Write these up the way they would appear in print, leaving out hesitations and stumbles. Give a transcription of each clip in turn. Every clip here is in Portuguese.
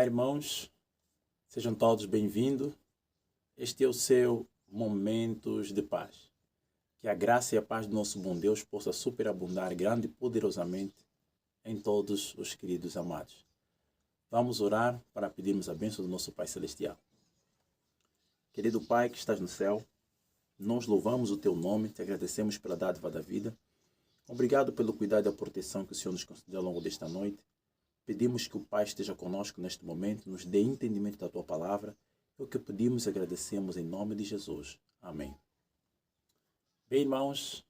Olá, irmãos, sejam todos bem-vindos. Este é o seu Momentos de Paz. Que a graça e a paz do nosso bom Deus possa superabundar grande e poderosamente em todos os queridos amados. Vamos orar para pedirmos a bênção do nosso Pai Celestial. Querido Pai que estás no céu, nós louvamos o Teu nome, te agradecemos pela dádiva da vida. Obrigado pelo cuidado e a proteção que o Senhor nos concedeu ao longo desta noite. Pedimos que o Pai esteja conosco neste momento, nos dê entendimento da Tua Palavra. É o que pedimos e agradecemos em nome de Jesus. Amém. Bem, irmãos,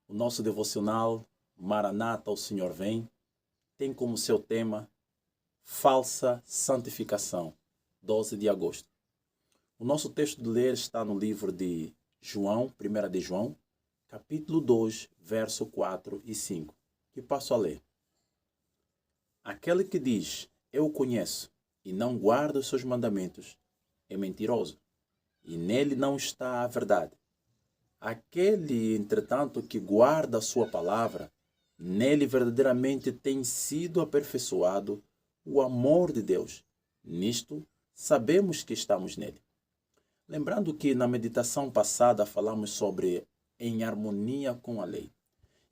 o nosso devocional Maranata, o Senhor vem, tem como seu tema Falsa Santificação, 12 de agosto. O nosso texto de ler está no livro de João, 1 de João, capítulo 2, verso 4 e 5, que passo a ler. Aquele que diz, eu o conheço, e não guarda os seus mandamentos, é mentiroso, e nele não está a verdade. Aquele, entretanto, que guarda a sua palavra, nele verdadeiramente tem sido aperfeiçoado o amor de Deus. Nisto, sabemos que estamos nele. Lembrando que na meditação passada falamos sobre em harmonia com a lei.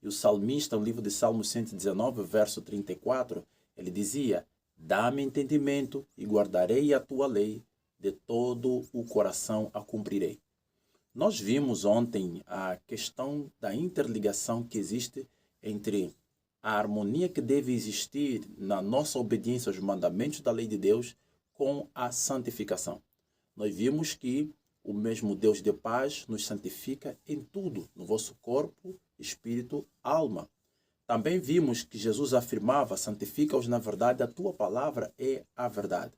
E o salmista, no livro de Salmos 119, verso 34, ele dizia, dá-me entendimento e guardarei a tua lei, de todo o coração a cumprirei. Nós vimos ontem a questão da interligação que existe entre a harmonia que deve existir na nossa obediência aos mandamentos da lei de Deus com a santificação. Nós vimos que o mesmo Deus de paz nos santifica em tudo, no vosso corpo, espírito, alma. Também vimos que Jesus afirmava, santifica-os na verdade, a tua palavra é a verdade.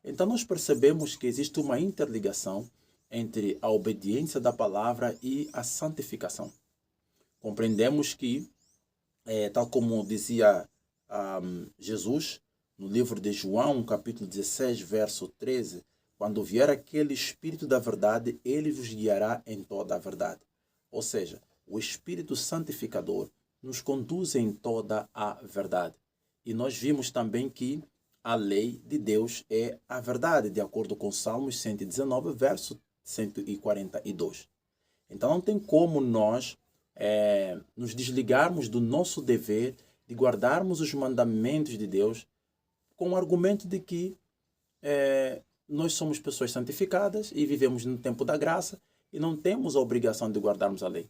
Então nós percebemos que existe uma interligação entre a obediência da palavra e a santificação. Compreendemos que, tal como dizia Jesus, no livro de João, capítulo 16, verso 13, quando vier aquele Espírito da verdade, ele vos guiará em toda a verdade. Ou seja, o Espírito Santificador nos conduz em toda a verdade. E nós vimos também que a lei de Deus é a verdade, de acordo com Salmos 119, verso 142. Então não tem como nós nos desligarmos do nosso dever de guardarmos os mandamentos de Deus com o argumento de que nós somos pessoas santificadas e vivemos no tempo da graça e não temos a obrigação de guardarmos a lei.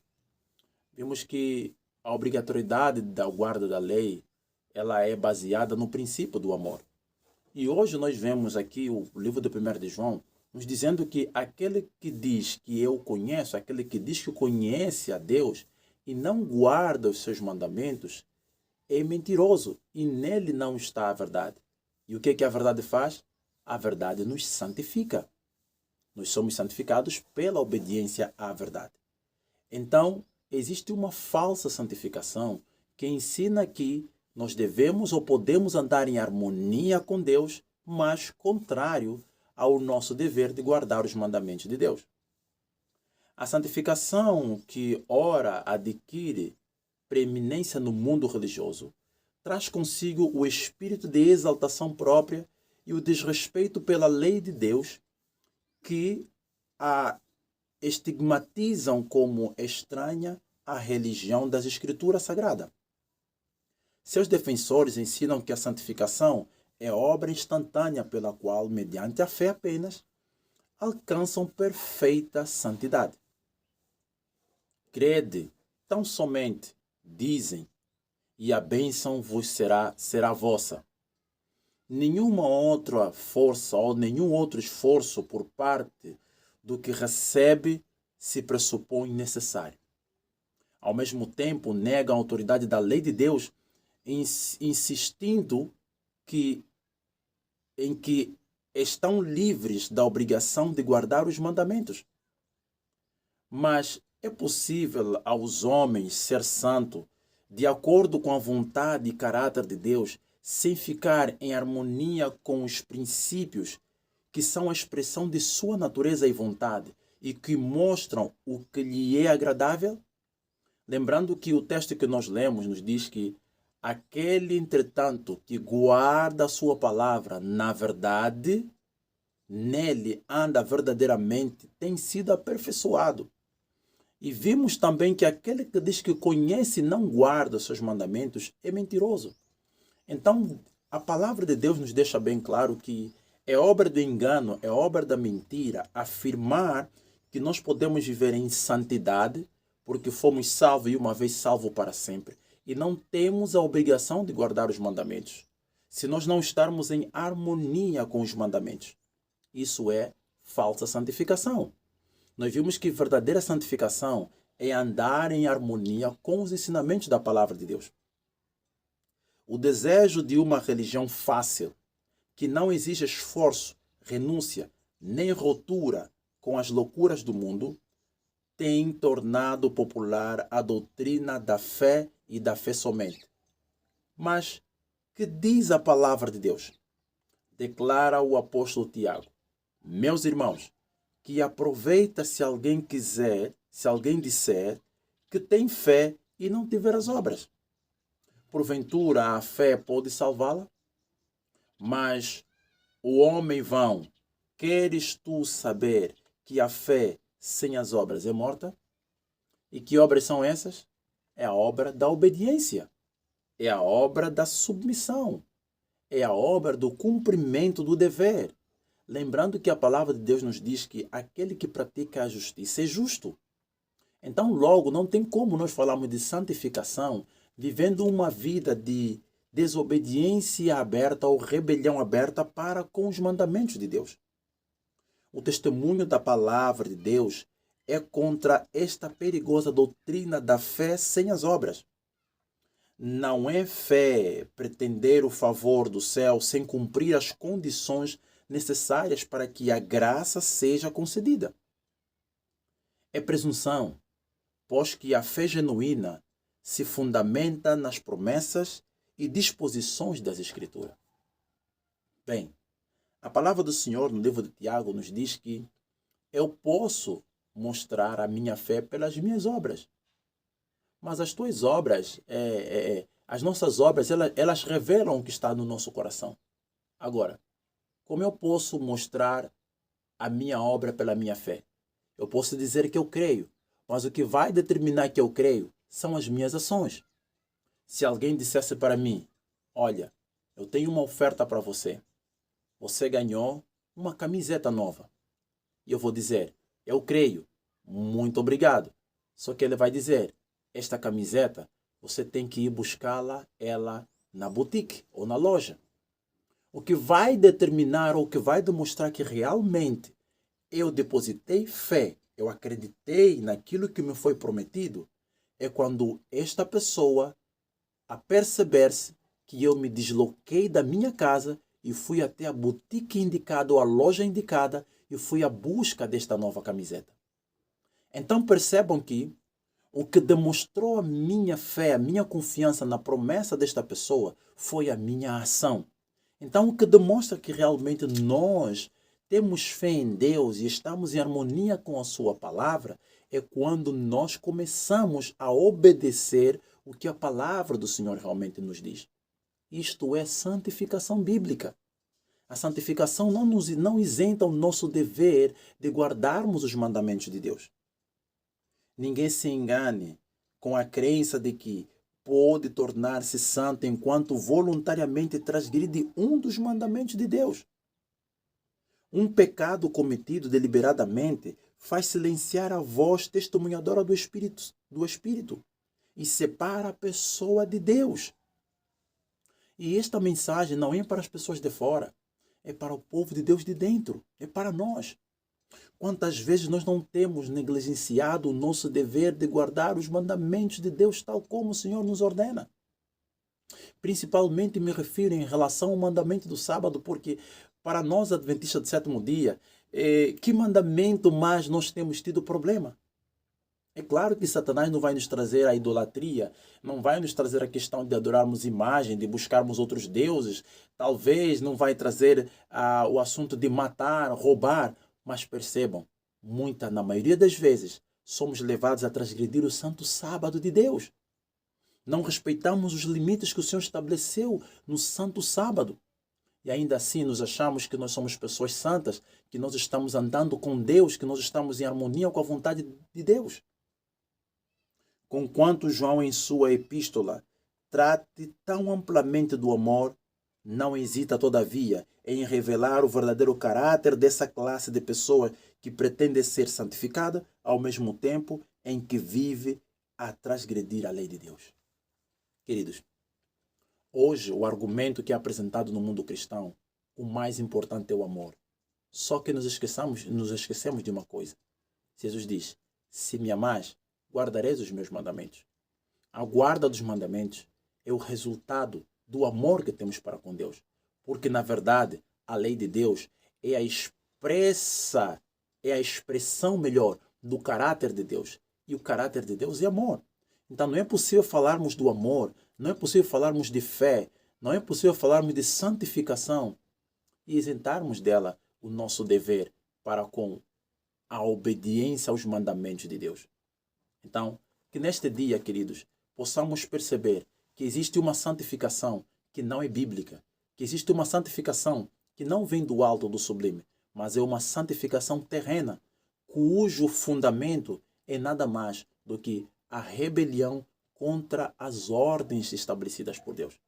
Vimos que a obrigatoriedade da guarda da lei, ela é baseada no princípio do amor. E hoje nós vemos aqui o livro do 1 de João, nos dizendo que aquele que diz que eu conheço, aquele que diz que conhece a Deus e não guarda os seus mandamentos, é mentiroso e nele não está a verdade. E o que a verdade faz? A verdade nos santifica. Nós somos santificados pela obediência à verdade. Então, existe uma falsa santificação que ensina que nós devemos ou podemos andar em harmonia com Deus, mas contrário ao nosso dever de guardar os mandamentos de Deus. A santificação que ora adquire preeminência no mundo religioso traz consigo o espírito de exaltação própria e o desrespeito pela lei de Deus que a estigmatizam como estranha à religião das Escrituras Sagradas. Seus defensores ensinam que a santificação é obra instantânea pela qual, mediante a fé apenas, alcançam perfeita santidade. Crede, tão somente, dizem, e a bênção vos será vossa. Nenhuma outra força ou nenhum outro esforço por parte do que recebe se pressupõe necessário. Ao mesmo tempo, negam a autoridade da lei de Deus, insistindo em que estão livres da obrigação de guardar os mandamentos. Mas é possível aos homens ser santo de acordo com a vontade e caráter de Deus, sem ficar em harmonia com os princípios que são a expressão de sua natureza e vontade e que mostram o que lhe é agradável? Lembrando que o texto que nós lemos nos diz que Aquele, entretanto, que guarda a sua palavra na verdade, nele anda verdadeiramente, tem sido aperfeiçoado. E vimos também que aquele que diz que conhece e não guarda os seus mandamentos é mentiroso. Então, a palavra de Deus nos deixa bem claro que é obra do engano, é obra da mentira afirmar que nós podemos viver em santidade porque fomos salvos e uma vez salvos para sempre. E não temos a obrigação de guardar os mandamentos, se nós não estarmos em harmonia com os mandamentos. Isso é falsa santificação. Nós vimos que verdadeira santificação é andar em harmonia com os ensinamentos da palavra de Deus. O desejo de uma religião fácil, que não exige esforço, renúncia, nem ruptura com as loucuras do mundo, tem tornado popular a doutrina da fé e da fé somente. Mas que diz a palavra de Deus? Declara o apóstolo Tiago: meus irmãos, que aproveita se alguém disser que tem fé e não tiver as obras. Porventura a fé pode salvá-la? Mas o homem vão, queres tu saber que a fé sem as obras é morta? E que obras são essas? É a obra da obediência, é a obra da submissão, é a obra do cumprimento do dever. Lembrando que a palavra de Deus nos diz que aquele que pratica a justiça é justo. Então, logo, não tem como nós falarmos de santificação vivendo uma vida de desobediência aberta ou rebelião aberta para com os mandamentos de Deus. O testemunho da palavra de Deus é contra esta perigosa doutrina da fé sem as obras. Não é fé pretender o favor do céu sem cumprir as condições necessárias para que a graça seja concedida. É presunção, pois que a fé genuína se fundamenta nas promessas e disposições das Escrituras. Bem, a palavra do Senhor no livro de Tiago nos diz que eu posso mostrar a minha fé pelas minhas obras. Mas as tuas obras, as nossas obras, elas revelam o que está no nosso coração. Agora, como eu posso mostrar a minha obra pela minha fé? Eu posso dizer que eu creio, mas o que vai determinar que eu creio são as minhas ações. Se alguém dissesse para mim: olha, eu tenho uma oferta para você. Você ganhou uma camiseta nova. E eu vou dizer: eu creio, muito obrigado. Só que ele vai dizer: esta camiseta, você tem que ir buscá-la na boutique ou na loja. O que vai determinar ou o que vai demonstrar que realmente eu depositei fé, eu acreditei naquilo que me foi prometido, é quando esta pessoa a perceber-se que eu me desloquei da minha casa e fui até a boutique indicada ou a loja indicada e fui à busca desta nova camiseta. Então percebam que o que demonstrou a minha fé, a minha confiança na promessa desta pessoa foi a minha ação. Então o que demonstra que realmente nós temos fé em Deus e estamos em harmonia com a sua palavra é quando nós começamos a obedecer o que a palavra do Senhor realmente nos diz. Isto é santificação bíblica. A santificação não isenta o nosso dever de guardarmos os mandamentos de Deus. Ninguém se engane com a crença de que pode tornar-se santo enquanto voluntariamente transgride um dos mandamentos de Deus. Um pecado cometido deliberadamente faz silenciar a voz testemunhadora do Espírito e separa a pessoa de Deus. E esta mensagem não é para as pessoas de fora, é para o povo de Deus de dentro, é para nós. Quantas vezes nós não temos negligenciado o nosso dever de guardar os mandamentos de Deus tal como o Senhor nos ordena? Principalmente me refiro em relação ao mandamento do sábado, porque para nós adventistas do sétimo dia, que mandamento mais nós temos tido problema? É claro que Satanás não vai nos trazer a idolatria, não vai nos trazer a questão de adorarmos imagem, de buscarmos outros deuses, talvez não vai trazer o assunto de matar, roubar, mas percebam, na maioria das vezes, somos levados a transgredir o santo sábado de Deus. Não respeitamos os limites que o Senhor estabeleceu no santo sábado. E ainda assim nos achamos que nós somos pessoas santas, que nós estamos andando com Deus, que nós estamos em harmonia com a vontade de Deus. Conquanto João em sua epístola trate tão amplamente do amor, não hesita todavia em revelar o verdadeiro caráter dessa classe de pessoa que pretende ser santificada, ao mesmo tempo em que vive a transgredir a lei de Deus. Queridos, hoje o argumento que é apresentado no mundo cristão, o mais importante é o amor. Só que nos esquecemos de uma coisa. Jesus diz, se me amais, guardareis os meus mandamentos. A guarda dos mandamentos é o resultado do amor que temos para com Deus. Porque, na verdade, a lei de Deus é a expressão melhor do caráter de Deus. E o caráter de Deus é amor. Então não é possível falarmos do amor, não é possível falarmos de fé, não é possível falarmos de santificação e isentarmos dela o nosso dever para com a obediência aos mandamentos de Deus. Então, que neste dia, queridos, possamos perceber que existe uma santificação que não é bíblica, que existe uma santificação que não vem do alto, do sublime, mas é uma santificação terrena, cujo fundamento é nada mais do que a rebelião contra as ordens estabelecidas por Deus.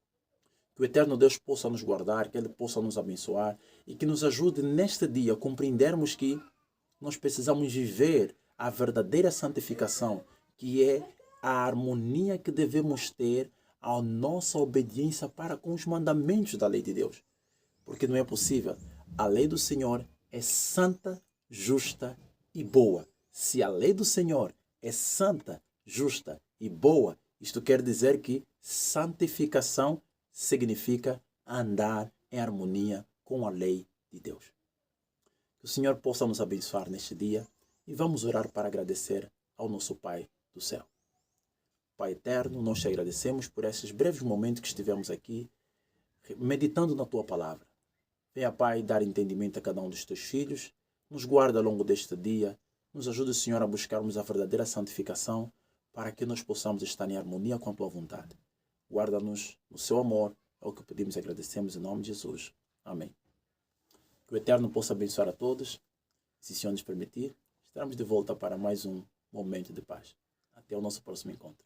Que o eterno Deus possa nos guardar, que Ele possa nos abençoar e que nos ajude neste dia a compreendermos que nós precisamos viver a verdadeira santificação, que é a harmonia que devemos ter à nossa obediência para com os mandamentos da lei de Deus. Porque não é possível. A lei do Senhor é santa, justa e boa. Se a lei do Senhor é santa, justa e boa, isto quer dizer que santificação significa andar em harmonia com a lei de Deus. Que o Senhor possa nos abençoar neste dia e vamos orar para agradecer ao nosso Pai do céu. Pai eterno, nós te agradecemos por esses breves momentos que estivemos aqui meditando na Tua palavra. Venha, Pai, dar entendimento a cada um dos Teus filhos, nos guarda ao longo deste dia, nos ajude, Senhor, a buscarmos a verdadeira santificação para que nós possamos estar em harmonia com a Tua vontade. Guarda-nos no Seu amor, é o que pedimos e agradecemos em nome de Jesus. Amém. Que o Eterno possa abençoar a todos. Se o Senhor nos permitir, estaremos de volta para mais um momento de paz. Até o nosso próximo encontro.